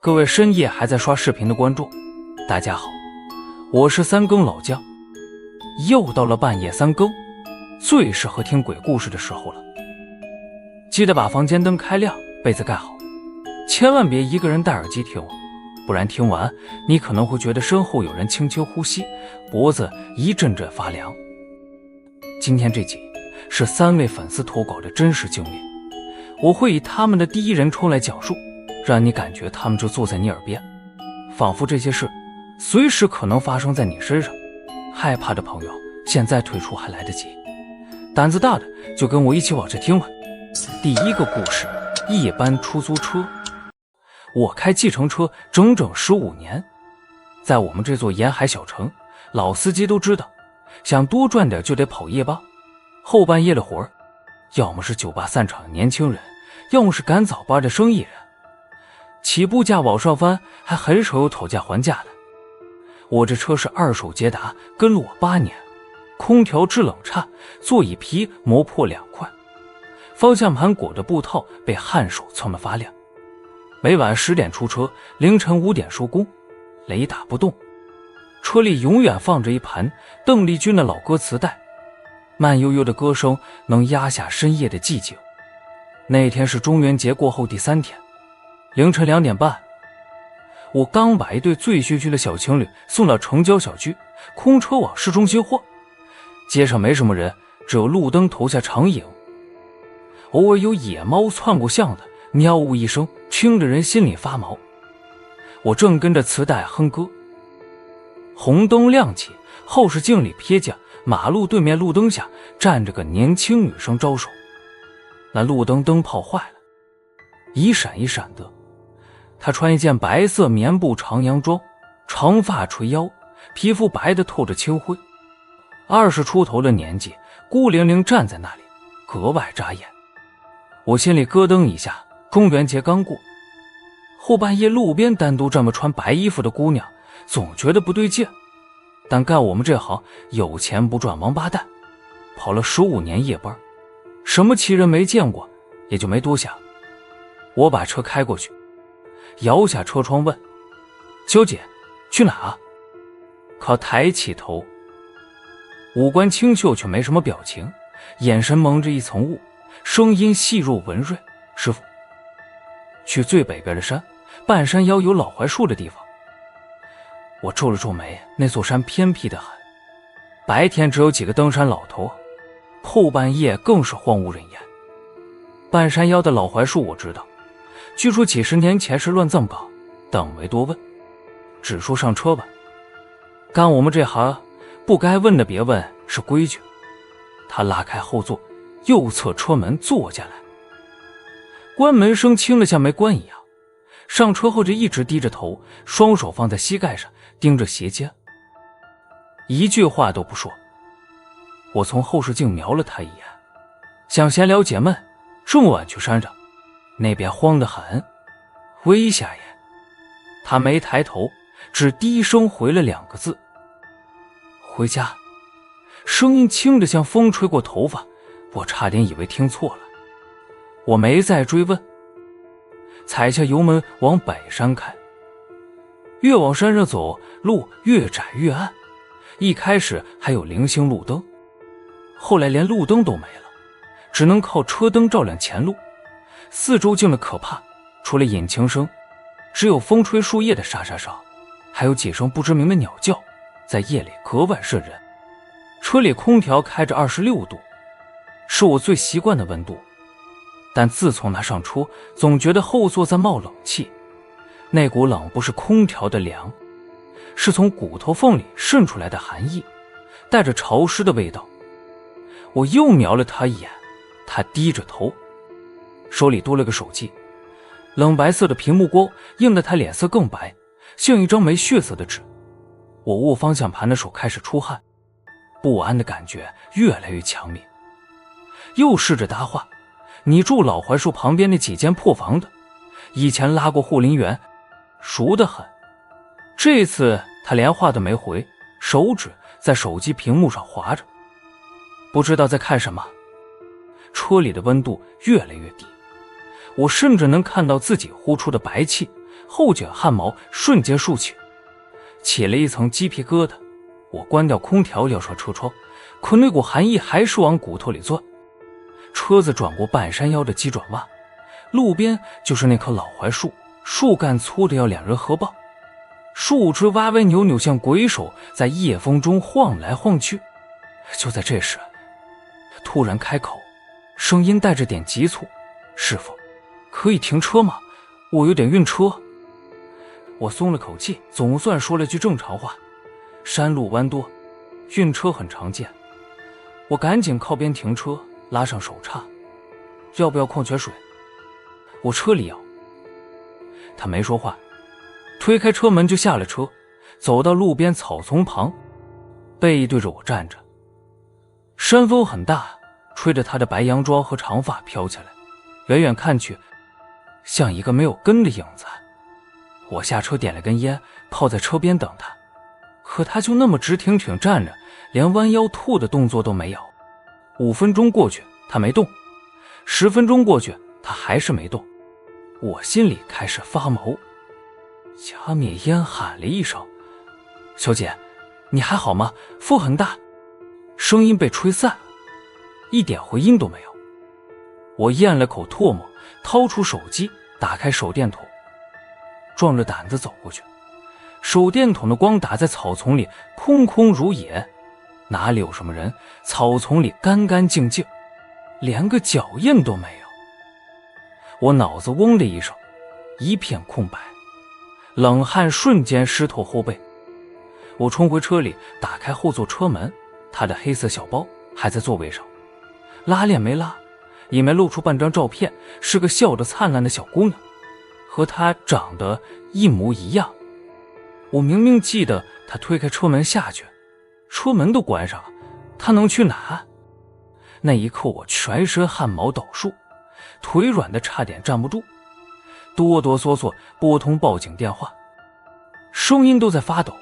各位深夜还在刷视频的观众，大家好，我是三更老姜。又到了半夜三更，最适合听鬼故事的时候了。记得把房间灯开亮，被子盖好，千万别一个人戴耳机听，不然听完你可能会觉得身后有人轻轻呼吸，脖子一阵阵发凉。今天这集是3位粉丝投稿的真实经历，我会以他们的第一人称来讲述，让你感觉他们就坐在你耳边，仿佛这些事随时可能发生在你身上。害怕的朋友现在退出还来得及，胆子大的就跟我一起往这听吧。第一个故事，一班出租车。我开计程车整整15年，在我们这座沿海小城，老司机都知道，想多赚点就得跑夜吧。后半夜的活儿，要么是酒吧散场的年轻人，要么是赶早班的生意人。起步价往上翻，还很少有讨价还价的。我这车是二手捷达，跟了我8年，空调制冷差，座椅皮磨破2块，方向盘裹的布套被汗手蹭得发亮。每晚10点出车，凌晨5点收工，雷打不动。车里永远放着一盘邓丽君的老歌磁带，慢悠悠的歌声能压下深夜的寂静。那天是中元节过后第3天，凌晨2点半，我刚把一对醉醺醺的小情侣送到城郊小区，空车往市中心晃。街上没什么人，只有路灯投下长影，偶尔有野猫窜过巷子，喵呜一声，听着人心里发毛。我正跟着磁带哼歌，红灯亮起，后视镜里瞥见马路对面路灯下站着个年轻女生招手。那路灯灯泡坏了，一闪一闪的。她穿一件白色棉布长洋装，长发垂腰，皮肤白得透着青灰。20出头的年纪，孤零零站在那里，格外扎眼。我心里咯噔一下，中元节刚过，后半夜路边单独这么穿白衣服的姑娘，总觉得不对劲。但干我们这行，有钱不赚王八蛋，跑了15年夜班，什么奇人没见过，也就没多想。我把车开过去，摇下车窗问：“小姐，去哪啊？”可抬起头，五官清秀却没什么表情，眼神蒙着一层雾，声音细弱文瑞：“师傅，去最北边的山，半山腰有老槐树的地方。”我皱了皱眉，那座山偏僻得很，白天只有几个登山老头，后半夜更是荒无人烟。半山腰的老槐树我知道，据说几10年前是乱葬岗，但我没多问，只说上车吧。干我们这行，不该问的别问，是规矩。他拉开后座，右侧车门坐下来，关门声轻得像没关一样。上车后就一直低着头，双手放在膝盖上，盯着斜肩，一句话都不说。我从后视镜瞄了他一眼，想闲聊解闷，这么晚去山上，那边荒得很，危险耶。他没抬头，只低声回了2个字：回家。声音轻得像风吹过头发，我差点以为听错了。我没再追问，踩下油门往北山开。越往山上走，路越窄越暗，一开始还有零星路灯，后来连路灯都没了，只能靠车灯照亮前路。四周静得可怕，除了引擎声，只有风吹树叶的沙沙声，还有几声不知名的鸟叫，在夜里格外瘆人。车里空调开着26度，是我最习惯的温度，但自从拿上车，总觉得后座在冒冷气。那股冷不是空调的凉，是从骨头缝里渗出来的寒意，带着潮湿的味道。我又瞄了他一眼，他低着头，手里多了个手机，冷白色的屏幕光映得他脸色更白，像一张没血色的纸。我握方向盘的手开始出汗，不安的感觉越来越强烈。又试着搭话：“你住老槐树旁边那几间破房的，以前拉过护林员，熟得很。”这次他连话都没回，手指在手机屏幕上划着，不知道在看什么。车里的温度越来越低，我甚至能看到自己呼出的白气后颈汗毛瞬间竖起，起了一层鸡皮疙瘩。我关掉空调要上车窗，可那股寒意还是往骨头里钻。车子转过半山腰的急转弯，路边就是那棵老槐树，树干粗的要两人合抱，树枝歪歪扭扭，像鬼手在夜风中晃来晃去。就在这时，突然开口，声音带着点急促：“师傅，可以停车吗？我有点晕车。”我松了口气，总算说了句正常话。山路弯多，晕车很常见。我赶紧靠边停车，拉上手刹：“要不要矿泉水？我车里要。”他没说话，推开车门就下了车，走到路边草丛旁，背对着我站着。山风很大，吹着他的白洋装和长发飘起来，远远看去像一个没有根的影子。我下车点了根烟，靠在车边等他，可他就那么直挺挺站着，连弯腰吐的动作都没有。5分钟过去，他没动；10分钟过去，他还是没动。我心里开始发毛，掐灭烟喊了一声：“小姐，你还好吗？风很大。”声音被吹散了，一点回音都没有。我咽了口唾沫，掏出手机，打开手电筒，壮着胆子走过去。手电筒的光打在草丛里，空空如也，哪里有什么人？草丛里干干净净，连个脚印都没有。我脑子嗡的一声，一片空白，冷汗瞬间湿透后背。我冲回车里，打开后座车门，他的黑色小包还在座位上，拉链没拉，里面露出半张照片，是个笑得灿烂的小姑娘，和她长得一模一样。我明明记得他推开车门下去，车门都关上了，他能去哪？那一刻我全身汗毛倒竖，腿软得差点站不住，哆哆嗦嗦拨通报警电话，声音都在发抖：“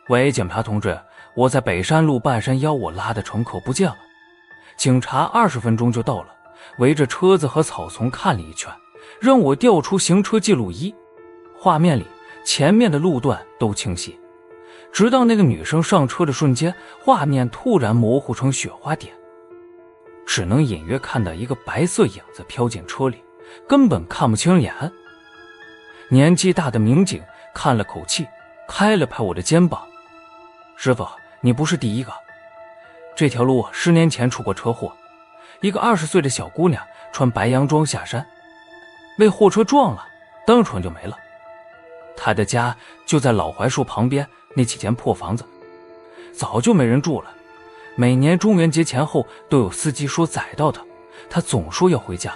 喂，警察同志，我在北山路半山腰，我拉的乘客不见了。警察20分钟就到了，围着车子和草丛看了一圈，让我调出行车记录仪。画面里前面的路段都清晰，直到那个女生上车的瞬间，画面突然模糊成雪花点，只能隐约看到一个白色影子飘进车里，根本看不清脸。年纪大的民警看了口气，拍了拍我的肩膀：“师傅，你不是第一个。这条路10年前出过车祸，一个20岁的小姑娘穿白洋装下山，被货车撞了，当场就没了。她的家就在老槐树旁边那几间破房子，早就没人住了。每年中元节前后都有司机说载到她，她总说要回家。”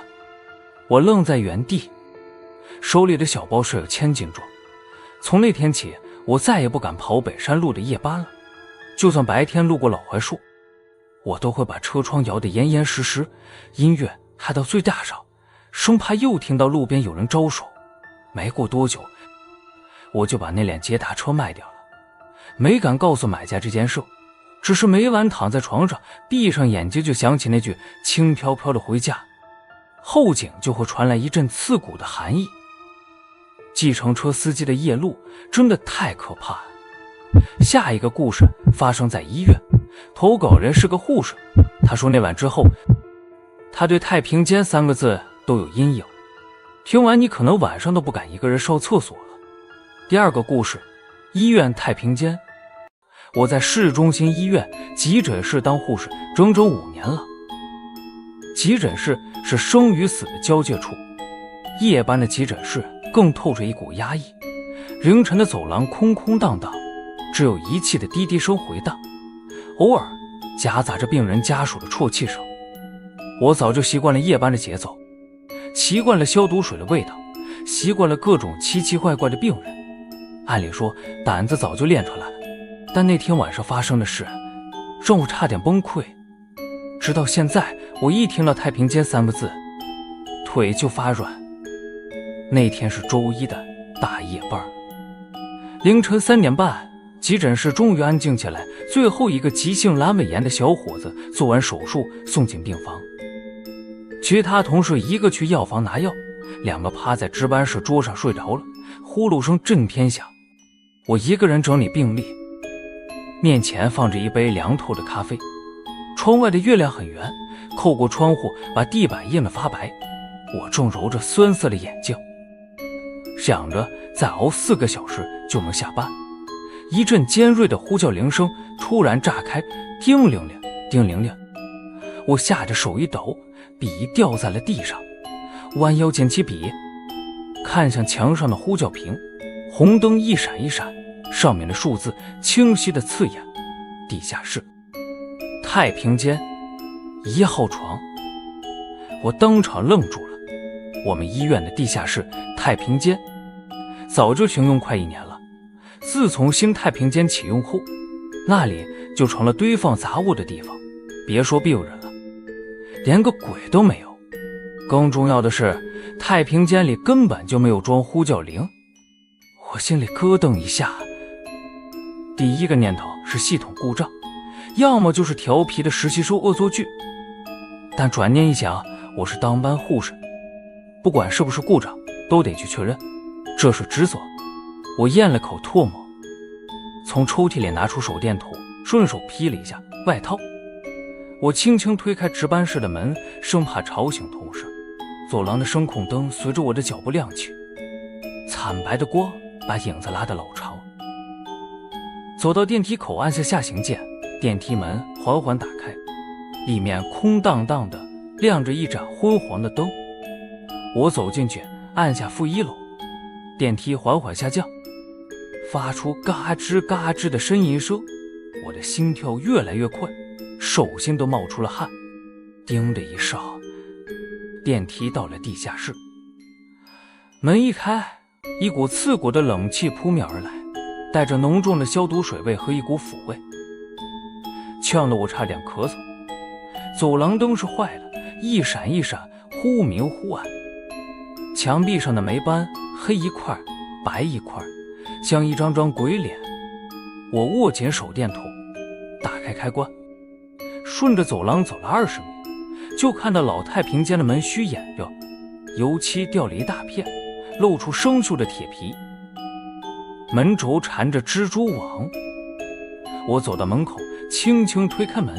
我愣在原地，手里的小包是有1000斤重。从那天起，我再也不敢跑北山路的夜班了。就算白天路过老槐树，我都会把车窗摇得严严实实，音乐开到最大声，生怕又听到路边有人招手。没过多久，我就把那辆捷达车卖掉了，没敢告诉买家这件事，只是每晚躺在床上，闭上眼睛就想起那句轻飘飘的回家，后颈就会传来一阵刺骨的寒意。计程车司机的夜路真的太可怕了。下一个故事发生在医院，投稿人是个护士，他说那晚之后，他对太平间3个字都有阴影。听完你可能晚上都不敢一个人上厕所了。第二个故事，医院太平间。我在市中心医院急诊室当护士整整5年了。急诊室是生与死的交界处，夜班的急诊室更透着一股压抑。凌晨的走廊空空荡荡，只有仪器的滴滴声回荡，偶尔夹杂着病人家属的啜泣声。我早就习惯了夜班的节奏，习惯了消毒水的味道，习惯了各种奇奇怪怪的病人。按理说胆子早就练出来了，但那天晚上发生的事让我差点崩溃。直到现在，我一听到太平间3个字，腿就发软。那天是周一的大夜班，凌晨3点半，急诊室终于安静起来。最后一个急性阑尾炎的小伙子做完手术送进病房，其他同事一个去药房拿药，2个趴在值班室桌上睡着了，呼噜声震天响。我一个人整理病历，面前放着一杯凉透的咖啡。窗外的月亮很圆，透过窗户把地板映得发白。我正揉着酸涩的眼睛，想着再熬4个小时就能下班。一阵尖锐的呼叫铃声突然炸开，叮铃铃，叮铃铃。我吓得手一抖，笔掉在了地上，弯腰捡起笔，看向墙上的呼叫屏，红灯一闪一闪，上面的数字清晰的刺眼。地下室太平间1号床。我当场愣住了。我们医院的地下室太平间早就停用快1年了。自从新太平间启用后，那里就成了堆放杂物的地方，别说病人了，连个鬼都没有。更重要的是，太平间里根本就没有装呼叫铃。我心里咯噔一下，第一个念头是系统故障，要么就是调皮的实习生恶作剧。但转念一想，我是当班护士，不管是不是故障都得去确认，这是职责。我咽了口唾沫，从抽屉里拿出手电筒，顺手披了一下外套。我轻轻推开值班室的门，生怕吵醒同事。走廊的声控灯随着我的脚步亮起，惨白的光把影子拉得老长。走到电梯口，按下下行键，电梯门缓缓打开，里面空荡荡的，亮着一盏昏黄的灯。我走进去，按下负1楼，电梯缓缓下降，发出嘎吱嘎吱的呻吟声。我的心跳越来越快，手心都冒出了汗。叮的一声，电梯到了地下室。门一开，一股刺骨的冷气扑面而来，带着浓重的消毒水味和一股腐味，呛得我差点咳嗽。走廊灯是坏了，一闪一闪，忽明忽暗。墙壁上的霉斑黑一块白一块，像一张张鬼脸。我握紧手电筒，打开开关，顺着走廊走了20米，就看到老太平间的门虚掩着，油漆掉了一大片，露出生锈的铁皮，门轴缠着蜘蛛网。我走到门口，轻轻推开门，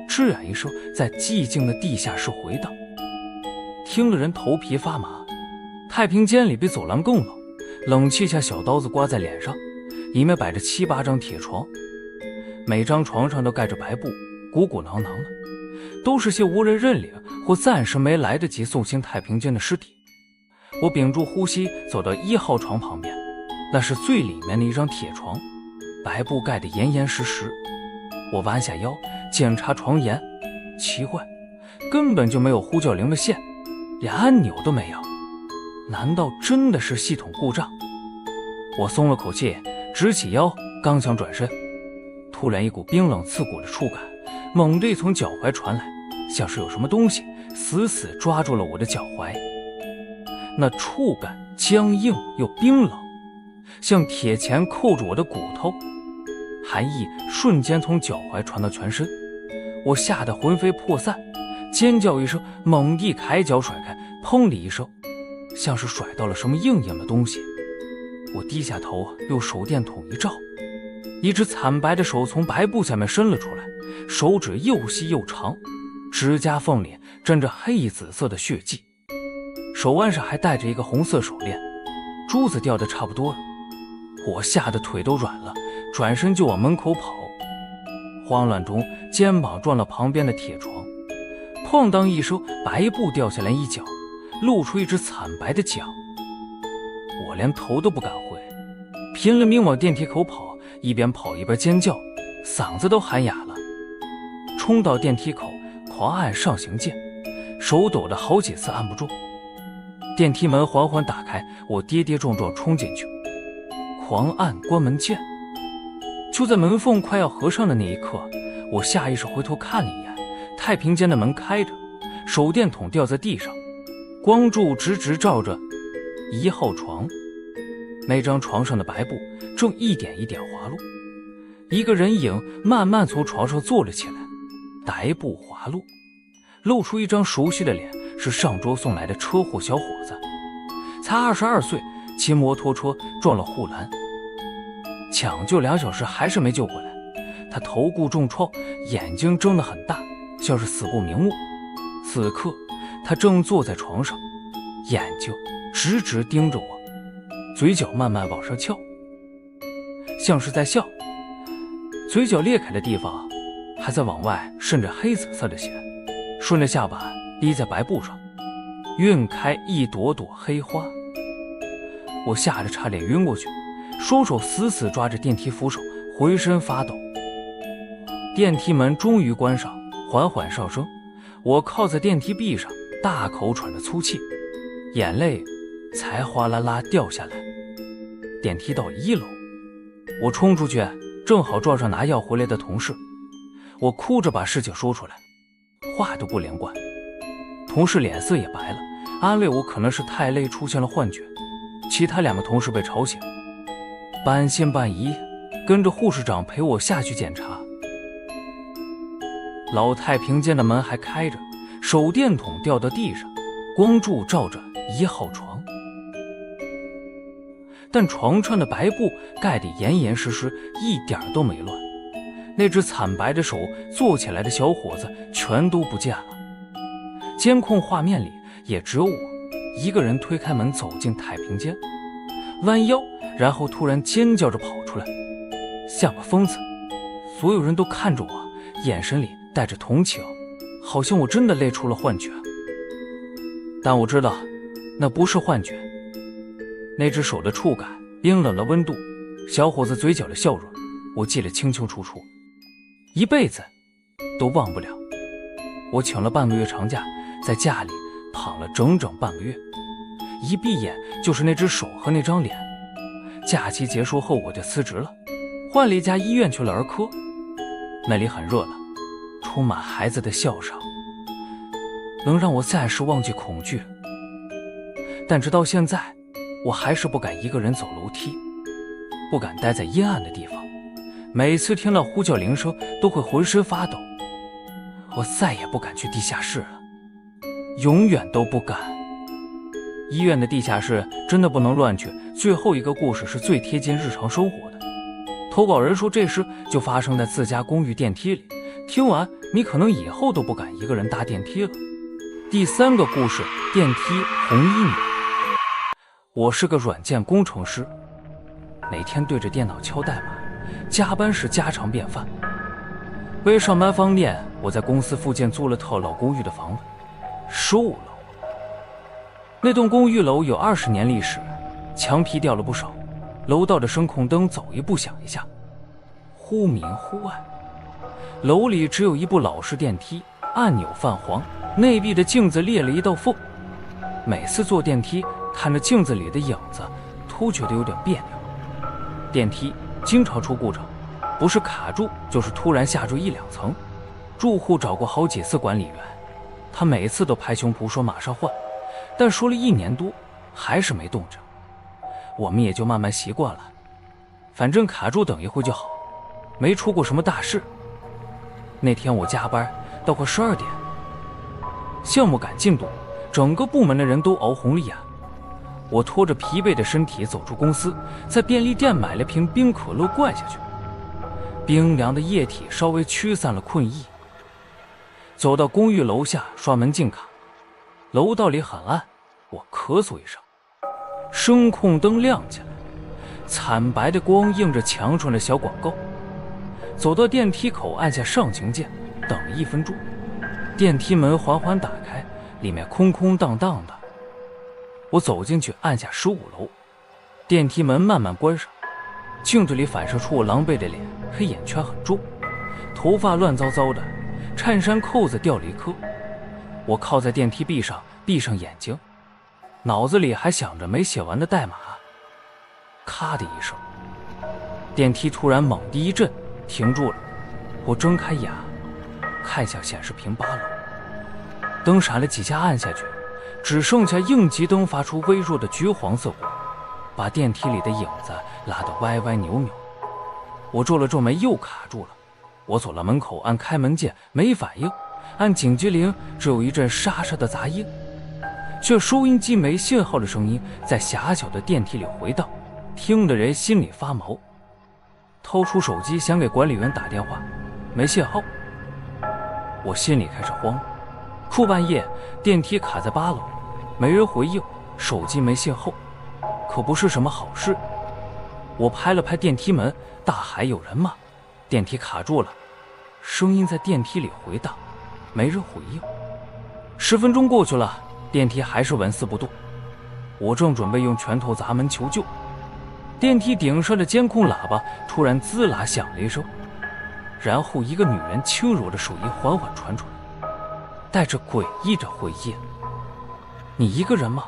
吱然一声在寂静的地下室回荡，听了人头皮发麻。太平间里比走廊更冷，冷气像小刀子刮在脸上，里面摆着7、8张铁床，每张床上都盖着白布，鼓鼓囊囊的，都是些无人认领或暂时没来得及送进太平间的尸体。我屏住呼吸，走到1号床旁边，那是最里面的一张铁床，白布盖得严严实实。我弯下腰检查床沿，奇怪，根本就没有呼叫铃的线，连按钮都没有。难道真的是系统故障？我松了口气，直起腰，刚想转身，突然一股冰冷刺骨的触感猛地从脚踝传来，像是有什么东西死死抓住了我的脚踝。那触感僵硬又冰冷，像铁钳扣住我的骨头，寒意瞬间从脚踝传到全身。我吓得魂飞魄散，尖叫一声，猛地抬脚甩开，砰的一声，像是甩到了什么硬硬的东西。我低下头，用手电筒一照，一只惨白的手从白布下面伸了出来，手指又细又长，指甲缝里沾着黑紫色的血迹，手腕上还戴着一个红色手链，珠子掉得差不多了。我吓得腿都软了，转身就往门口跑。慌乱中，肩膀撞到旁边的铁床，哐当一声，白布掉下来一角，露出一只惨白的脚。我连头都不敢回，拼了命往电梯口跑，一边跑一边尖叫，嗓子都喊哑了。冲到电梯口，狂按上行键，手抖得好几次按不住。电梯门缓缓打开，我跌跌撞撞冲进去，狂按关门键。就在门缝快要合上的那一刻，我下意识回头看了一眼，太平间的门开着，手电筒掉在地上，光柱直直照着1号床。那张床上的白布正一点一点滑落，一个人影慢慢从床上坐了起来，白布滑落，露出一张熟悉的脸，是上周送来的车祸小伙子，才22岁，骑摩托车撞了护栏，抢救2小时还是没救回来。他头骨重创，眼睛睁得很大，像是死不瞑目。此刻他正坐在床上，眼睛直直盯着我，嘴角慢慢往上翘，像是在笑。嘴角裂开的地方还在往外渗着黑紫色的血，顺着下巴滴在白布上，晕开一朵朵黑花。我吓得差点晕过去，双手死死抓着电梯扶手，浑身发抖。电梯门终于关上，缓缓上升，我靠在电梯壁上，大口喘着粗气，眼泪才哗啦啦掉下来。电梯到1楼，我冲出去，正好撞上拿药回来的同事。我哭着把事情说出来，话都不连贯。同事脸色也白了，安慰我可能是太累出现了幻觉。其他2个同事被吵醒，半信半疑，跟着护士长陪我下去检查。老太平间的门还开着，手电筒掉到地上，光柱照着1号床，但床上的白布盖得严严实实，一点都没乱。那只惨白的手坐起来的小伙子全都不见了。监控画面里也只有我一个人推开门走进太平间，弯腰，然后突然尖叫着跑出来，像个疯子。所有人都看着我，眼神里带着同情，好像我真的累出了幻觉。但我知道那不是幻觉，那只手的触感，冰冷的温度，小伙子嘴角的笑容，我记得清清楚楚，一辈子都忘不了。我请了半个月长假，在家里躺了整整半个月，一闭眼就是那只手和那张脸。假期结束后我就辞职了，换了一家医院去了儿科，那里很热闹，充满孩子的笑声，能让我暂时忘记恐惧。但直到现在，我还是不敢一个人走楼梯，不敢待在阴暗的地方，每次听到呼叫铃声都会浑身发抖。我再也不敢去地下室了，永远都不敢。医院的地下室真的不能乱去。最后一个故事是最贴近日常生活的，投稿人说这事就发生在自家公寓电梯里，听完你可能以后都不敢一个人搭电梯了。第3个故事，电梯红衣女。我是个软件工程师，每天对着电脑敲代码，加班是家常便饭。为上班方便，我在公司附近租了套老公寓的房子，15楼。那栋公寓楼有20年历史，墙皮掉了不少，楼道的声控灯走一步响一下，忽明忽暗。楼里只有一部老式电梯，按钮泛黄，内壁的镜子裂了一道缝。每次坐电梯看着镜子里的影子，都觉得有点别扭。电梯经常出故障，不是卡住就是突然下坠1-2层。住户找过好几次管理员，他每次都拍胸脯说马上换，但说了1年多还是没动静。我们也就慢慢习惯了，反正卡住等一会就好，没出过什么大事。那天我加班到快12点，项目赶进度，整个部门的人都熬红了眼。我拖着疲惫的身体走出公司，在便利店买了瓶冰可乐灌下去，冰凉的液体稍微驱散了困意。走到公寓楼下刷门进卡，楼道里很暗，我咳嗽一声，声控灯亮起来，惨白的光映着墙上的小广告。走到电梯口，按下上行键，等了1分钟，电梯门缓缓打开，里面空空荡荡的。我走进去，按下15楼，电梯门慢慢关上，镜子里反射出我狼狈的脸，黑眼圈很重，头发乱糟糟的，衬衫扣子掉了一颗。我靠在电梯壁上，闭上眼睛，脑子里还想着没写完的代码。咔的一声，电梯突然猛地一震，停住了。我睁开眼，看向显示屏8楼，灯闪了几下按下去，只剩下应急灯发出微弱的橘黄色光，把电梯里的影子拉得歪歪扭扭。我皱了皱眉，又卡住了。我走到门口，按开门键没反应，按紧急铃，只有一阵沙沙的杂音，这收音机没信号的声音在狭小的电梯里回荡，听得人心里发毛。掏出手机想给管理员打电话，没信号。我心里开始慌了，初半夜电梯卡在8楼，没人回应，手机没信号，可不是什么好事。我拍了拍电梯门，大喊有人吗？电梯卡住了，声音在电梯里回荡，没人回应。10分钟过去了，电梯还是纹丝不动。我正准备用拳头砸门求救，电梯顶上的监控喇叭突然滋啦响了一声，然后一个女人轻柔的声音缓缓传出来，带着诡异的回音：“你一个人吗？”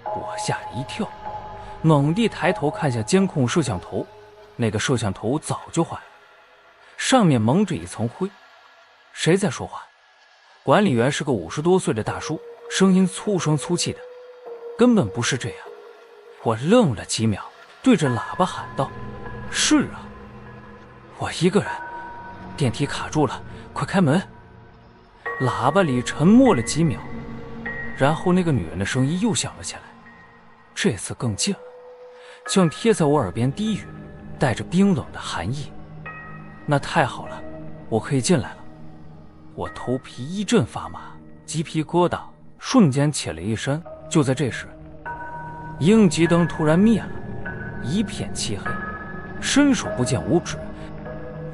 我吓了一跳，猛地抬头看向监控摄像头，那个摄像头早就坏了，上面蒙着一层灰。谁在说话？管理员是个50多岁的大叔，声音粗声粗气的，根本不是这样。我愣了几秒，对着喇叭喊道：“是啊，我一个人，电梯卡住了，快开门！”喇叭里沉默了几秒，然后那个女人的声音又响了起来，这次更近了，像贴在我耳边低语，带着冰冷的寒意。那太好了，我可以进来了。我头皮一阵发麻，鸡皮疙瘩瞬间起了一身。就在这时，应急灯突然灭了，一片漆黑，伸手不见五指。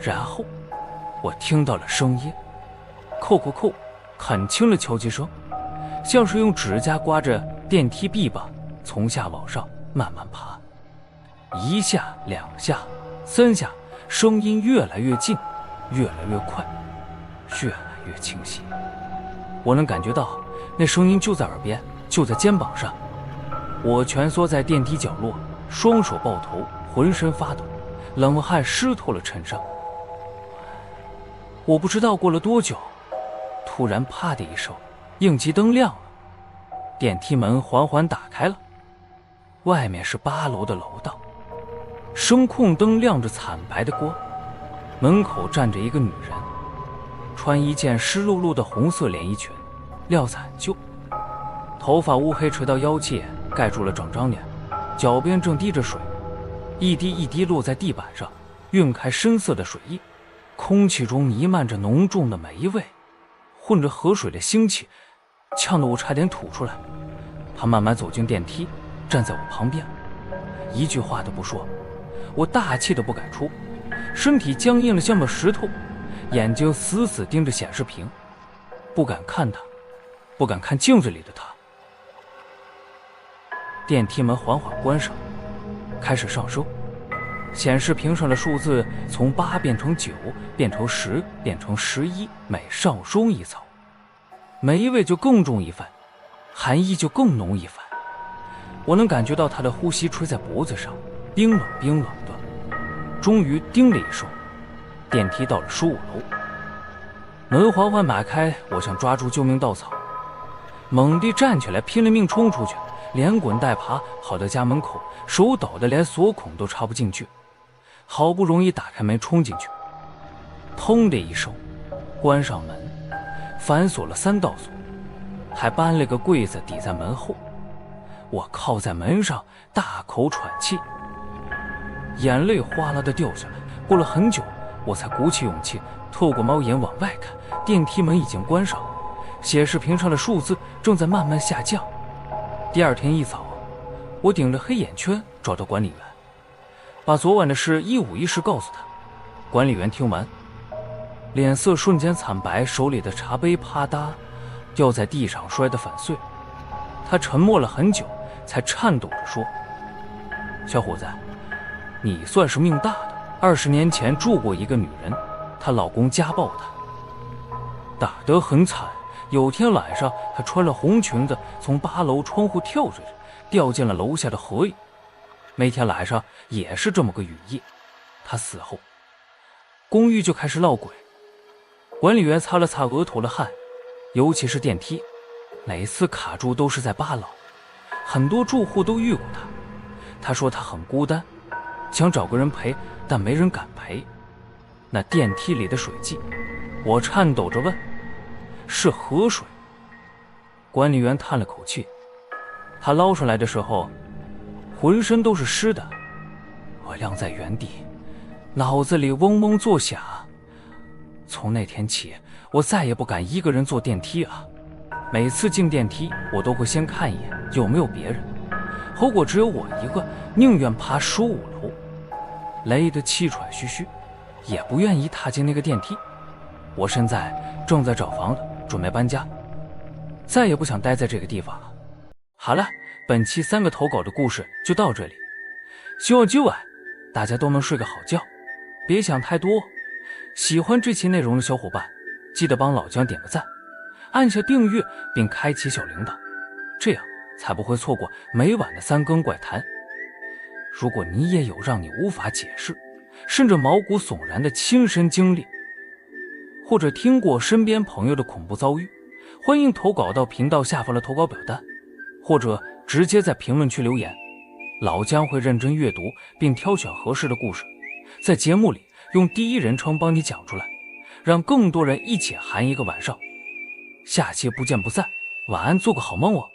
然后我听到了声音，扣扣扣，很轻的敲击声，像是用指甲刮着电梯壁板，从下往上慢慢爬。1下2下3下，声音越来越近，越来越快，越来越清晰。我能感觉到那声音就在耳边，就在肩膀上。我蜷缩在电梯角落，双手抱头，浑身发抖，冷汗湿透了衬衫。我不知道过了多久，突然啪的一声，应急灯亮了，电梯门缓缓打开了，外面是8楼的楼道，声控灯亮着惨白的光，门口站着一个女人，穿一件湿漉漉的红色连衣裙，料子很旧，头发乌黑垂到腰际，盖住了整张脸，脚边正滴着水，一滴一滴落在地板上，晕开深色的水印，空气中弥漫着浓重的霉味，混着河水的腥气，呛得我差点吐出来。他慢慢走进电梯，站在我旁边，一句话都不说。我大气都不敢出，身体僵硬的像个石头，眼睛死死盯着显示屏，不敢看他，不敢看镜子里的他。电梯门缓缓关上，开始上升，显示屏上的数字从8变成9，变成10，变成11，每上升一层，霉味就更重一分，寒意就更浓一分。我能感觉到他的呼吸吹在脖子上，冰冷冰冷的。终于叮了一声，电梯到了15楼，门缓缓打开，我像抓住救命稻草，猛地站起来，拼了命冲出去，连滚带爬跑到家门口，手抖得连锁孔都插不进去，好不容易打开门冲进去，砰的一声关上门，反锁了3道锁，还搬了个柜子抵在门后。我靠在门上大口喘气，眼泪哗啦的掉下来。过了很久，我才鼓起勇气透过猫眼往外看，电梯门已经关上，显示屏上的数字正在慢慢下降。第二天一早，我顶着黑眼圈找到管理员，把昨晚的事一五一十告诉他。管理员听完，脸色瞬间惨白，手里的茶杯啪嗒掉在地上，摔得粉碎。他沉默了很久，才颤抖着说：“小伙子，你算是命大的。20年前住过一个女人，她老公家暴她，打得很惨。有天晚上，她穿了红裙子从8楼窗户跳出去，掉进了楼下的河里。那天晚上也是这么个雨夜。她死后，公寓就开始闹鬼。”管理员擦了擦额头的汗，尤其是电梯，每次卡住都是在8楼，很多住户都遇过她。她说她很孤单，想找个人陪，但没人敢陪。那电梯里的水迹，我颤抖着问：“是河水？”管理员叹了口气，他捞出来的时候，浑身都是湿的。我晾在原地，脑子里嗡嗡作响。从那天起，我再也不敢一个人坐电梯啊！每次进电梯，我都会先看一眼有没有别人。如果只有我一个，宁愿爬15楼，累得气喘吁吁，也不愿意踏进那个电梯。我现在正在找房子，准备搬家，再也不想待在这个地方了。好了，本期3个投稿的故事就到这里，希望今晚大家都能睡个好觉，别想太多。喜欢这期内容的小伙伴，记得帮老姜点个赞，按下订阅并开启小铃铛，这样才不会错过每晚的3更怪谈。如果你也有让你无法解释甚至毛骨悚然的亲身经历，或者听过身边朋友的恐怖遭遇，欢迎投稿到频道下方的投稿表单，或者直接在评论区留言，老姜会认真阅读并挑选合适的故事，在节目里用第一人称帮你讲出来，让更多人一起寒一个晚上。下期不见不散，晚安，做个好梦哦。